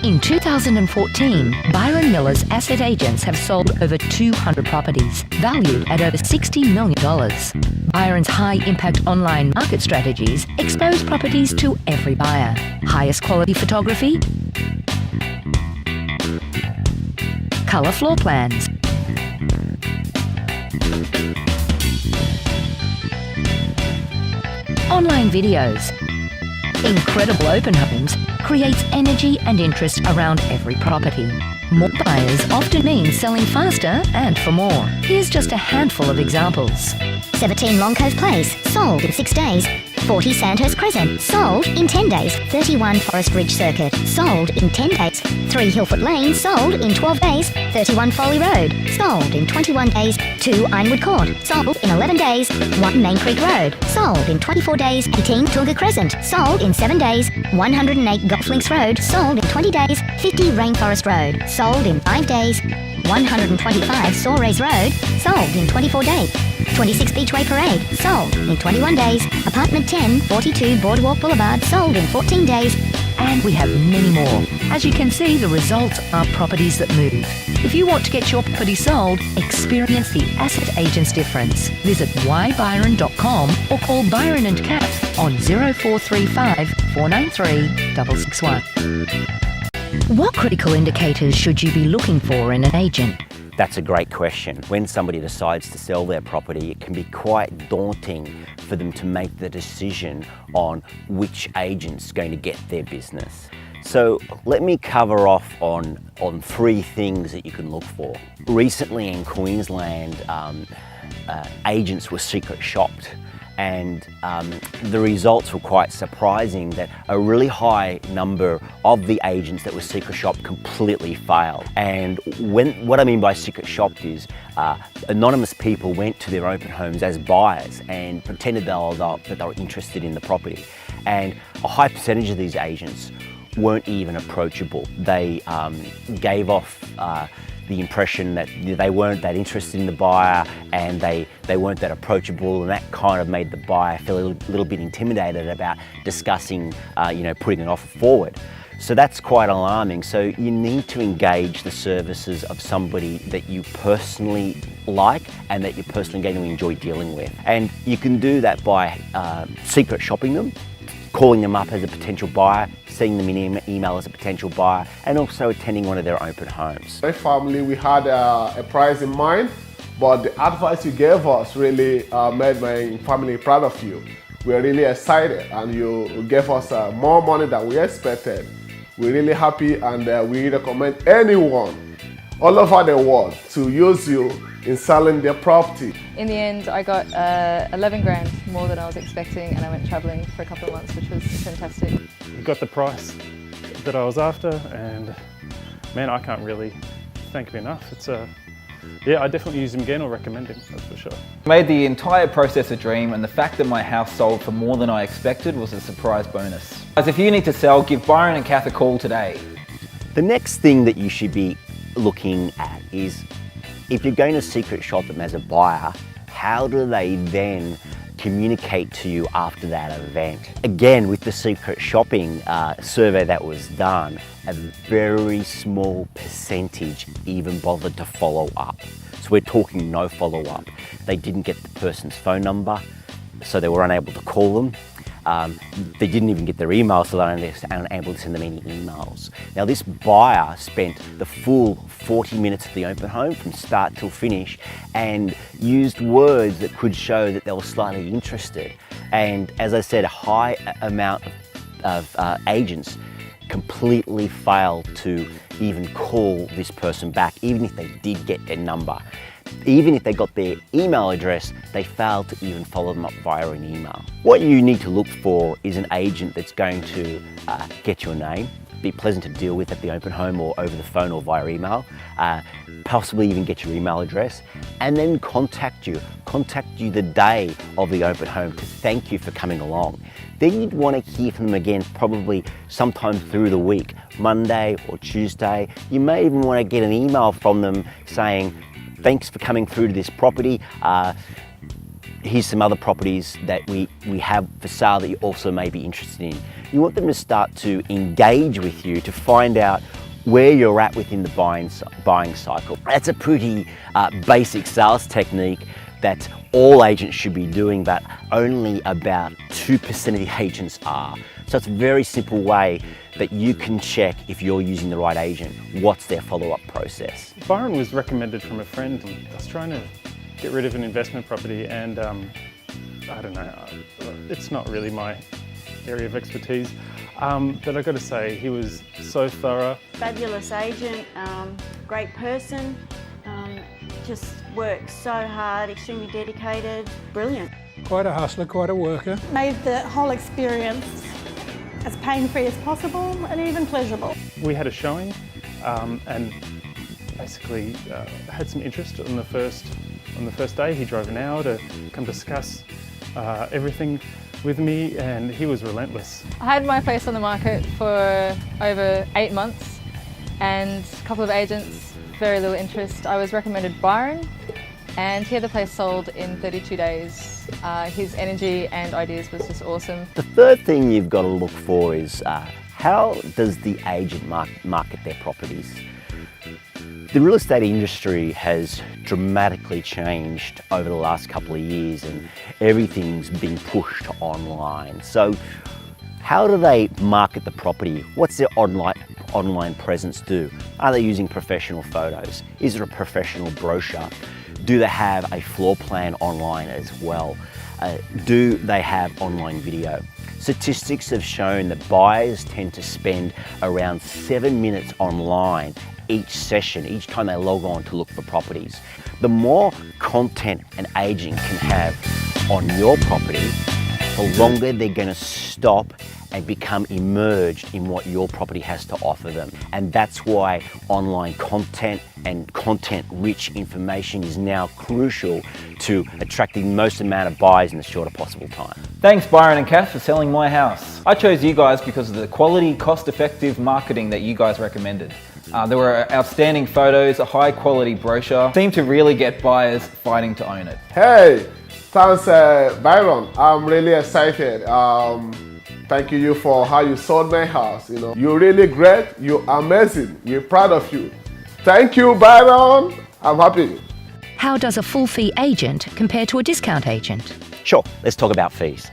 In 2014, Byron Miller's asset agents have sold over 200 properties, valued at over $60 million. Byron's high-impact online market strategies expose properties to every buyer. Highest quality photography, colour floor plans, online videos, incredible open homes, creates energy and interest around every property. More buyers often means selling faster and for more. Here's just a handful of examples. 17 Long Cove Place, sold in 6 days. 40 Sandhurst Crescent, sold in 10 days. 31 Forest Ridge Circuit, sold in 10 days. 3 Hillfoot Lane, sold in 12 days. 31 Foley Road, sold in 21 days. 2 Ironwood Court, sold in 11 days. 1 Main Creek Road, sold in 24 days. 18 Toolga Crescent, sold in 7 days. 108 Golf Links Road, sold in 20 days. 50 Rainforest Road, sold in 5 days. 125 Sawrays Road, sold in 24 days. 26 Beachway Parade, sold in 21 days. Apartment 10, 42 Boardwalk Boulevard, sold in 14 days. And we have many more. As you can see, the results are properties that move. If you want to get your property sold, experience the asset agent's difference. Visit whybyron.com or call Byron and Kath on 0435 493 661. What critical indicators should you be looking for in an agent? That's a great question. When somebody decides to sell their property, it can be quite daunting for them to make the decision on which agent's going to get their business. So let me cover off on 3 things that you can look for. Recently in Queensland, agents were secret shopped, and the results were quite surprising that a really high number of the agents that were secret shopped completely failed. And what I mean by secret shopped is anonymous people went to their open homes as buyers and pretended that they were interested in the property. And a high percentage of these agents weren't even approachable. They gave off the impression that they weren't that interested in the buyer, and they weren't that approachable, and that kind of made the buyer feel a little bit intimidated about discussing, putting an offer forward. So that's quite alarming. So you need to engage the services of somebody that you personally like and that you're personally going to enjoy dealing with. And you can do that by secret shopping them, calling them up as a potential buyer, sending them an email as a potential buyer, and also attending one of their open homes. My family, we had a price in mind, but the advice you gave us really made my family proud of you. We're really excited, and you gave us more money than we expected. We're really happy, and we recommend anyone all over the world to use you in selling their property. In the end, I got 11 grand more than I was expecting, and I went travelling for a couple of months, which was fantastic. Got the price that I was after, and man, I can't really thank him enough. I definitely use him again or recommend him, that's for sure. Made the entire process a dream, and the fact that my house sold for more than I expected was a surprise bonus. Guys, if you need to sell, give Byron and Kath a call today. The next thing that you should be looking at is, if you're going to secret shop them as a buyer, how do they then communicate to you after that event? Again, with the secret shopping survey that was done, a very small percentage even bothered to follow up. So we're talking no follow-up. They didn't get the person's phone number, so they were unable to call them. They didn't even get their email, so they were unable to send them any emails. Now, this buyer spent the full 40 minutes at the open home from start till finish and used words that could show that they were slightly interested. And as I said, a high amount of agents completely failed to even call this person back, even if they did get their number. Even if they got their email address, they failed to even follow them up via an email. What you need to look for is an agent that's going to get your name, be pleasant to deal with at the open home or over the phone or via email, possibly even get your email address, and then contact you the day of the open home to thank you for coming along. Then you'd want to hear from them again probably sometime through the week, Monday or Tuesday. You may even want to get an email from them saying, thanks for coming through to this property. here's some other properties that we have for sale that you also may be interested in. You want them to start to engage with you to find out where you're at within the buying cycle. That's a pretty basic sales technique that all agents should be doing, but only about 2% of the agents are. So it's a very simple way that you can check if you're using the right agent. What's their follow-up process? Byron was recommended from a friend. I was trying to get rid of an investment property, and I don't know, it's not really my area of expertise, but I've got to say he was so thorough. Fabulous agent, great person, just works so hard, extremely dedicated, brilliant. Quite a hustler, quite a worker. Made the whole experience as pain-free as possible and even pleasurable. We had a showing and basically had some interest on the first day. He drove an hour to come discuss everything with me, and he was relentless. I had my place on the market for over 8 months and a couple of agents, very little interest. I was recommended Byron, and he had the place sold in 32 days. His energy and ideas was just awesome. The third thing you've got to look for is how does the agent market their properties? The real estate industry has dramatically changed over the last couple of years, and everything's been pushed online. So how do they market the property? What's their online presence do? Are they using professional photos? Is there a professional brochure? Do they have a floor plan online as well? Do they have online video? Statistics have shown that buyers tend to spend around 7 minutes online each session, each time they log on to look for properties. The more content an agent can have on your property, the longer they're going to stop and become immersed in what your property has to offer them. And that's why online content and content-rich information is now crucial to attracting the most amount of buyers in the shortest possible time. Thanks Byron and Kath for selling my house. I chose you guys because of the quality, cost-effective marketing that you guys recommended. There were outstanding photos, a high-quality brochure. Seemed to really get buyers fighting to own it. Hey, thanks Byron. I'm really excited. Thank you for how you sold my house. You know, you're really great. You're amazing. We're proud of you. Thank you, Byron. I'm happy. How does a full fee agent compare to a discount agent? Sure, let's talk about fees.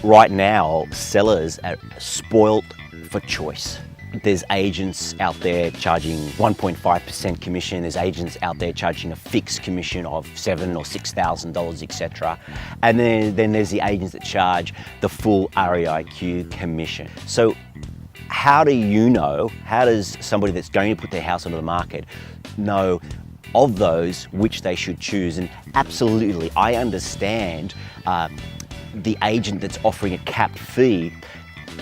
Right now, sellers are spoilt for choice. There's agents out there charging 1.5% commission. There's agents out there charging a fixed commission of $7,000 or $6,000, etc. And then there's the agents that charge the full REIQ commission. So how do you know, how does somebody that's going to put their house onto the market know of those which they should choose? And absolutely, I understand the agent that's offering a capped fee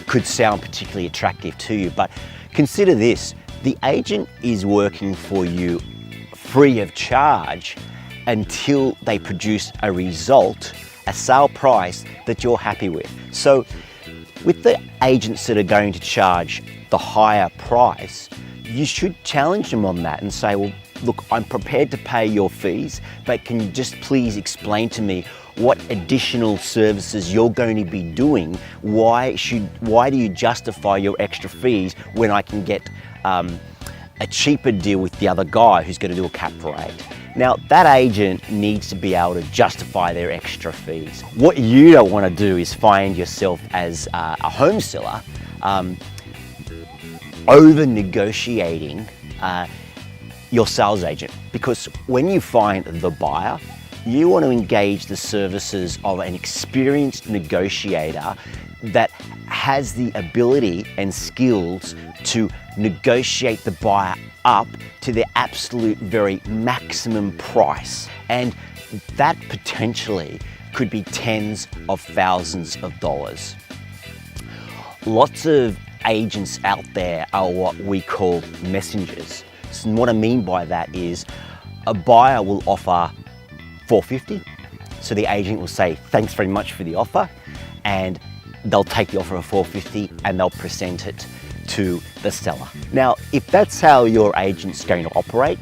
could sound particularly attractive to you, but consider this: the agent is working for you free of charge until they produce a result, a sale price that you're happy with. So with the agents that are going to charge the higher price, you should challenge them on that and say, well, look, I'm prepared to pay your fees, but can you just please explain to me what additional services you're going to be doing? Why do you justify your extra fees when I can get a cheaper deal with the other guy who's going to do a capped rate? Now, that agent needs to be able to justify their extra fees. What you don't want to do is find yourself as a home seller over-negotiating your sales agent, because when you find the buyer, you want to engage the services of an experienced negotiator that has the ability and skills to negotiate the buyer up to their absolute very maximum price. And that potentially could be tens of thousands of dollars. Lots of agents out there are what we call messengers. So what I mean by that is a buyer will offer $450. So the agent will say, thanks very much for the offer, and they'll take the offer of $450 and they'll present it to the seller. Now, if that's how your agent's going to operate,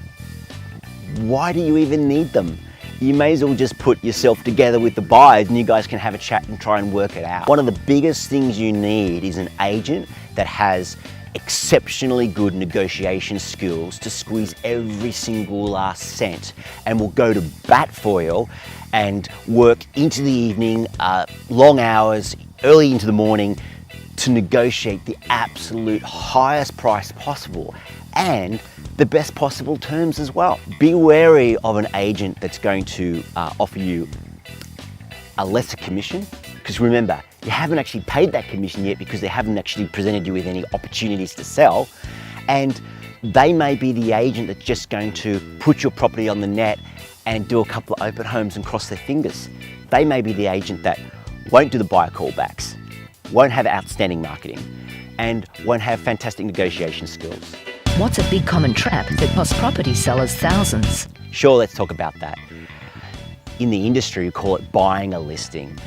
why do you even need them? you may as well just put yourself together with the buyers and you guys can have a chat and try and work it out. One of the biggest things you need is an agent that has exceptionally good negotiation skills to squeeze every single last cent and will go to bat for you and work into the evening, long hours, early into the morning to negotiate the absolute highest price possible and the best possible terms as well. Be wary of an agent that's going to offer you a lesser commission, because remember, you haven't actually paid that commission yet because they haven't actually presented you with any opportunities to sell, and they may be the agent that's just going to put your property on the net and do a couple of open homes and cross their fingers. They may be the agent that won't do the buyer callbacks, won't have outstanding marketing, and won't have fantastic negotiation skills. What's a big common trap that costs property sellers thousands? Sure, let's talk about that. In the industry, we call it buying a listing.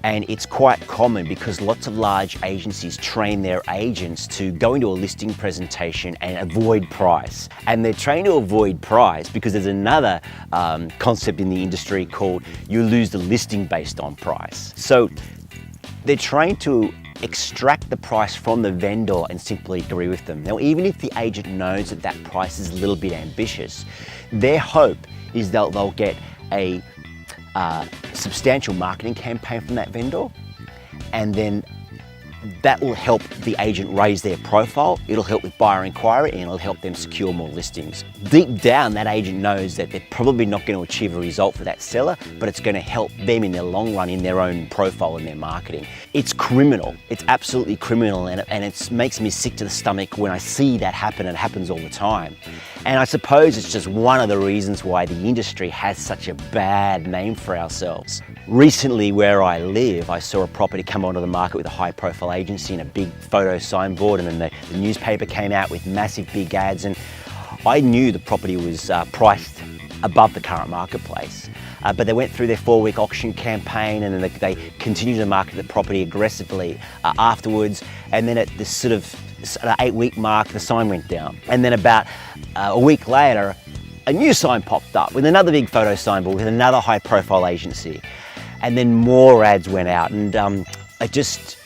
And it's quite common because lots of large agencies train their agents to go into a listing presentation and avoid price. And they're trained to avoid price because there's another concept in the industry called you lose the listing based on price. So they're trained to extract the price from the vendor and simply agree with them. Now, even if the agent knows that that price is a little bit ambitious, their hope is that they'll get a substantial marketing campaign from that vendor, and then that will help the agent raise their profile, it'll help with buyer inquiry, and it'll help them secure more listings. Deep down, that agent knows that they're probably not going to achieve a result for that seller, but it's going to help them in the long run in their own profile and their marketing. It's criminal. It's absolutely criminal, and it makes me sick to the stomach when I see that happen. It happens all the time. And I suppose it's just one of the reasons why the industry has such a bad name for ourselves. Recently, where I live, I saw a property come onto the market with a high-profile agency and a big photo signboard, and then the newspaper came out with massive big ads, and I knew the property was priced above the current marketplace. But they went through their 4-week auction campaign, and then they continued to market the property aggressively afterwards, and then at this sort of 8-week mark, the sign went down. And then about a week later, a new sign popped up with another big photo signboard with another high-profile agency. And then more ads went out, and it just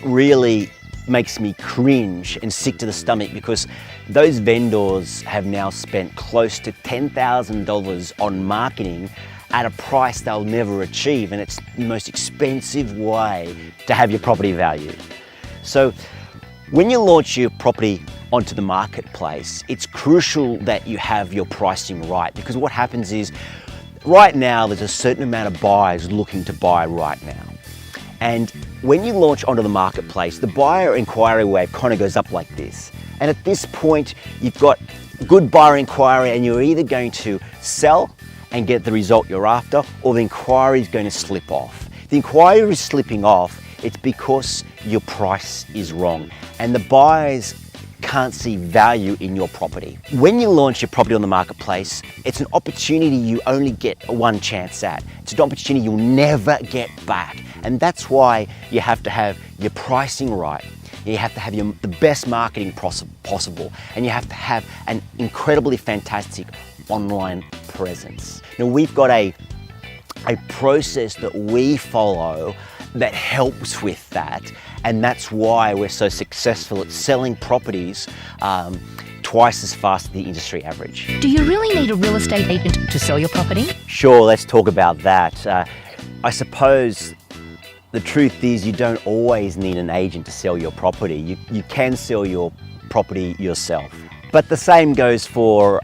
really makes me cringe and sick to the stomach because those vendors have now spent close to $10,000 on marketing at a price they'll never achieve, and it's the most expensive way to have your property valued. So when you launch your property onto the marketplace, it's crucial that you have your pricing right, because what happens is right now there's a certain amount of buyers looking to buy right now. And when you launch onto the marketplace, the buyer inquiry wave kind of goes up like this. And at this point, you've got good buyer inquiry, and you're either going to sell and get the result you're after, or the inquiry is going to slip off. The inquiry is slipping off, it's because your price is wrong and the buyers can't see value in your property. When you launch your property on the marketplace, it's an opportunity you only get one chance at. It's an opportunity you'll never get back. And that's why you have to have your pricing right. You have to have the best marketing possible, and you have to have an incredibly fantastic online presence. Now, we've got a process that we follow that helps with that, and that's why we're so successful at selling properties twice as fast as the industry average. Do you really need a real estate agent to sell your property? Sure, let's talk about that. I suppose the truth is you don't always need an agent to sell your property. You can sell your property yourself. But the same goes for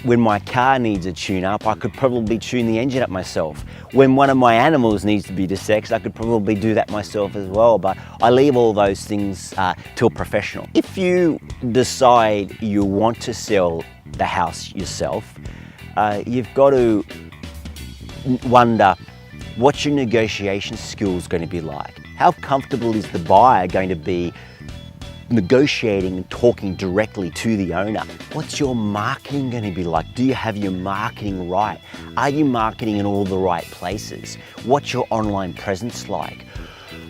when my car needs a tune-up, I could probably tune the engine up myself. When one of my animals needs to be desexed, I could probably do that myself as well, but I leave all those things to a professional. If you decide you want to sell the house yourself, you've got to wonder, what's your negotiation skills going to be like? How comfortable is the buyer going to be negotiating and talking directly to the owner? What's your marketing going to be like? Do you have your marketing right? Are you marketing in all the right places? What's your online presence like?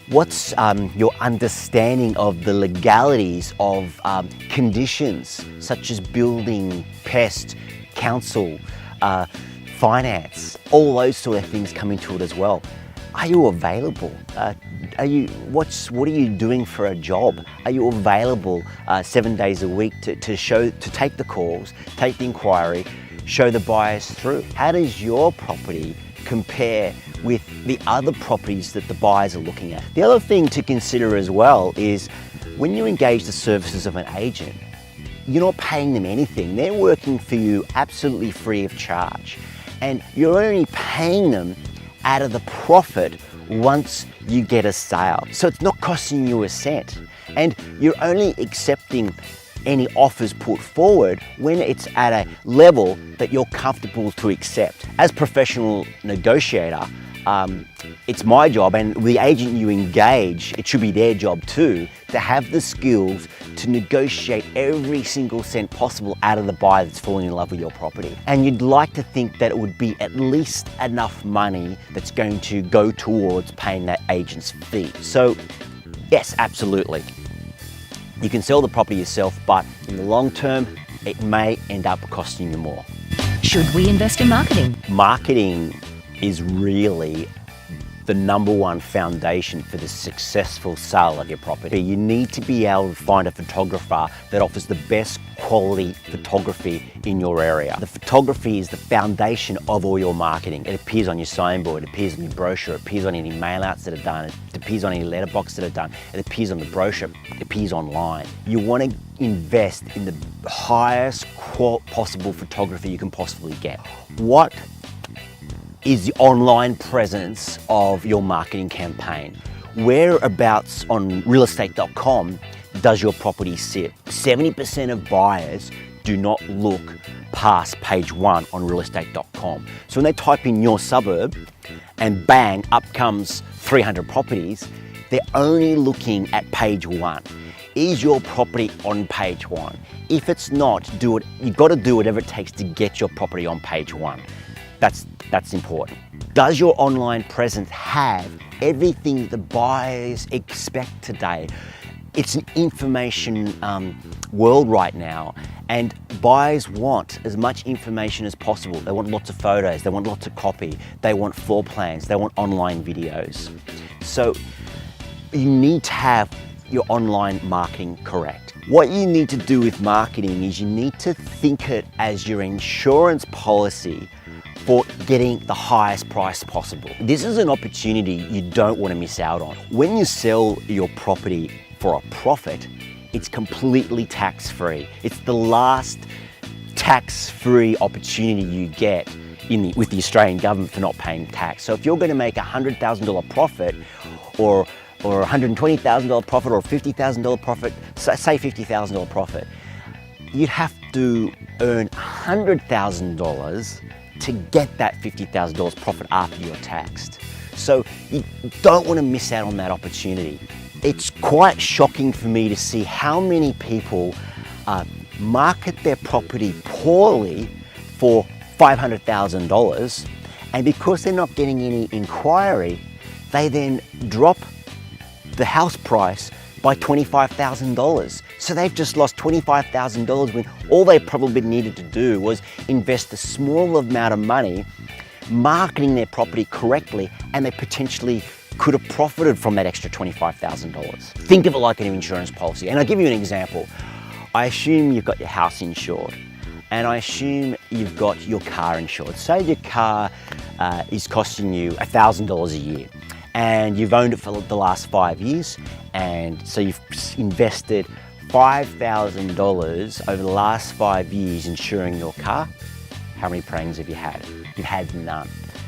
What's your understanding of the legalities of conditions such as building, pest, council, finance, all those sort of things come into it as well. Are you available? What are you doing for a job? Are you available 7 days a week to take the calls, take the inquiry, show the buyers through? How does your property compare with the other properties that the buyers are looking at? The other thing to consider as well is when you engage the services of an agent, you're not paying them anything. They're working for you absolutely free of charge. And you're only paying them out of the profit once you get a sale. So it's not costing you a cent. And you're only accepting any offers put forward when it's at a level that you're comfortable to accept. As professional negotiator, it's my job, and the agent you engage, it should be their job too, to have the skills to negotiate every single cent possible out of the buyer that's falling in love with your property. And you'd like to think that it would be at least enough money that's going to go towards paying that agent's fee. So yes, absolutely. You can sell the property yourself, but in the long term, it may end up costing you more. Should we invest in marketing? Marketing is really the number one foundation for the successful sale of your property. You need to be able to find a photographer that offers the best quality photography in your area. The photography is the foundation of all your marketing. It appears on your signboard, it appears on your brochure, it appears on any mail outs that are done, it appears on any letterbox that are done, it appears on the brochure, it appears online. You want to invest in the highest possible photography you can possibly get. What is the online presence of your marketing campaign? Whereabouts on realestate.com does your property sit? 70% of buyers do not look past page 1 on realestate.com. So when they type in your suburb and bang, up comes 300 properties, they're only looking at page 1. Is your property on page 1? If it's not, you've got to do whatever it takes to get your property on page 1. That's important. Does your online presence have everything the buyers expect today? It's an information world right now, and buyers want as much information as possible. They want lots of photos, they want lots of copy, they want floor plans, they want online videos. So you need to have your online marketing correct. What you need to do with marketing is you need to think it as your insurance policy for getting the highest price possible. This is an opportunity you don't want to miss out on. When you sell your property for a profit, it's completely tax-free. It's the last tax-free opportunity you get with the Australian government for not paying tax. So if you're going to make a $100,000 profit or $120,000 profit or $50,000 profit, say $50,000 profit, you'd have to earn $100,000 to get that $50,000 profit after you're taxed. So you don't want to miss out on that opportunity. It's quite shocking for me to see how many people market their property poorly for $500,000, and because they're not getting any inquiry, they then drop the house price by $25,000. So they've just lost $25,000 when all they probably needed to do was invest a small amount of money marketing their property correctly, and they potentially could have profited from that extra $25,000. Think of it like an insurance policy. And I'll give you an example. I assume you've got your house insured, and I assume you've got your car insured. Say your car is costing you $1,000 a year, and you've owned it for the last 5 years, and so you've invested $5,000 over the last 5 years insuring your car. How many prangs have you had? You've had none.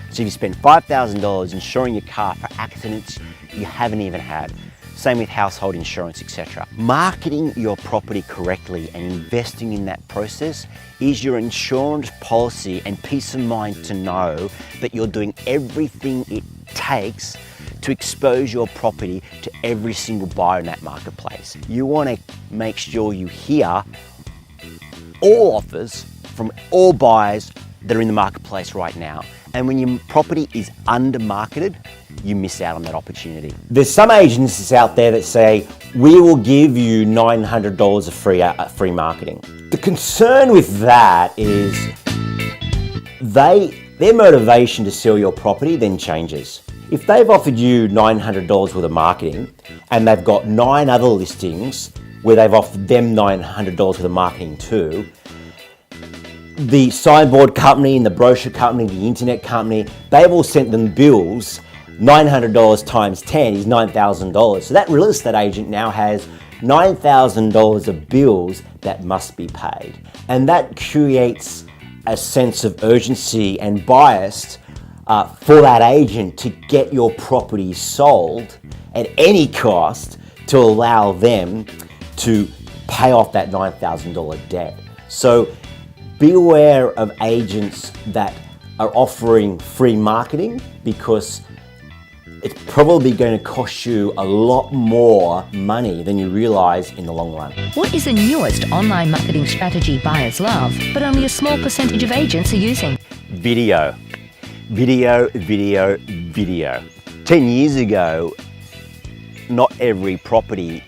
So you spent $5,000 insuring your car for accidents you haven't even had. Same with household insurance, etc. Marketing your property correctly and investing in that process is your insurance policy and peace of mind to know that you're doing everything it takes to expose your property to every single buyer in that marketplace. You want to make sure you hear all offers from all buyers that are in the marketplace right now. And when your property is under marketed, you miss out on that opportunity. There's some agencies out there that say, we will give you $900 of free marketing. The concern with that is they their motivation to sell your property then changes. If they've offered you $900 worth of marketing and they've got 9 other listings where they've offered them $900 worth of marketing too, the signboard company and the brochure company, the internet company, they've all sent them bills. $900 times 10 is $9,000. So that real estate agent now has $9,000 of bills that must be paid. And that creates a sense of urgency and bias for that agent to get your property sold at any cost to allow them to pay off that $9,000 debt. So be aware of agents that are offering free marketing, because it's probably going to cost you a lot more money than you realise in the long run. What is the newest online marketing strategy buyers love, but only a small percentage of agents are using? Video. Video, video, video. 10 years ago, not every property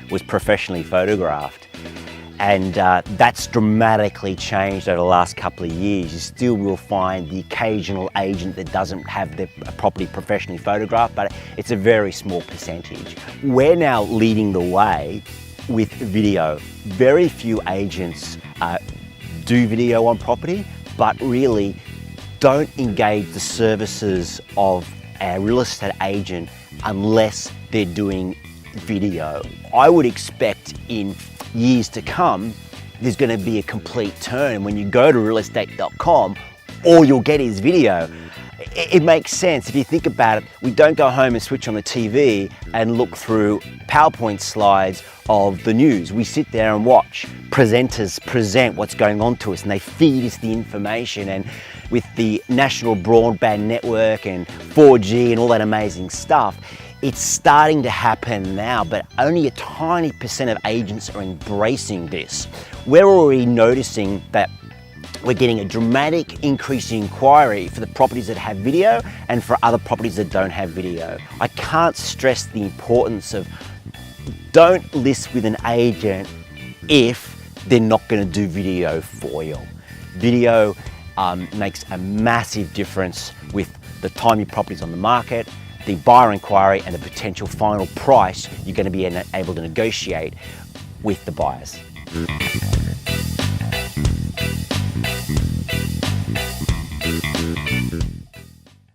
was professionally photographed. And that's dramatically changed over the last couple of years. You still will find the occasional agent that doesn't have their property professionally photographed, but it's a very small percentage. We're now leading the way with video. Very few agents do video on property, but really don't engage the services of a real estate agent unless they're doing video. I would expect in years to come, there's going to be a complete turn. When you go to realestate.com, all you'll get is video. It makes sense. If you think about it, we don't go home and switch on the TV and look through PowerPoint slides of the news. We sit there and watch presenters present what's going on to us, and they feed us the information. And with the National Broadband Network and 4G and all that amazing stuff, it's starting to happen now, but only a tiny percent of agents are embracing this. We're already noticing that we're getting a dramatic increase in inquiry for the properties that have video and for other properties that don't have video. I can't stress the importance of don't list with an agent if they're not going to do video for you. Video makes a massive difference with the time your property's on the market, the buyer inquiry, and the potential final price you're going to be able to negotiate with the buyers.